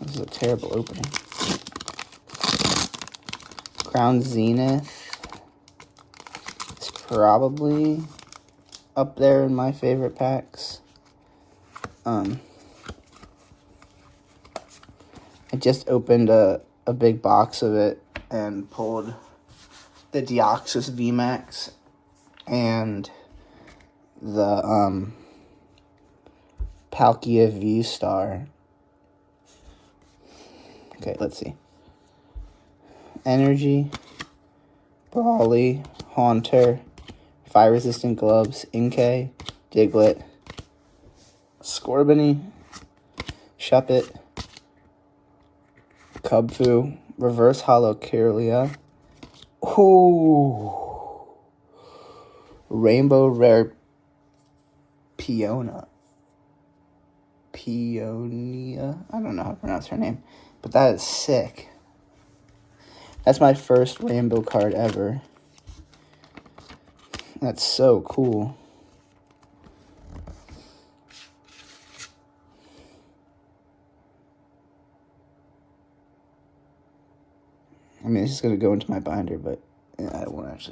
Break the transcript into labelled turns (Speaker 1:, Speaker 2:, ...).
Speaker 1: This is a terrible opening. Crown Zenith is probably up there in my favorite packs. I just opened a big box of it and pulled the Deoxys VMAX and the Palkia V-Star. Okay, let's see. Energy, Brawly, Haunter, Fire-Resistant Gloves, Inkay, Diglett, Scorbunny, Shuppet, Cubfu, Reverse Hollow Kirlia. Ooh. Rainbow Rare Peonia. I don't know how to pronounce her name, but that is sick. That's my first rainbow card ever. That's so cool. I mean, it's just going to go into my binder, but yeah, I won't actually.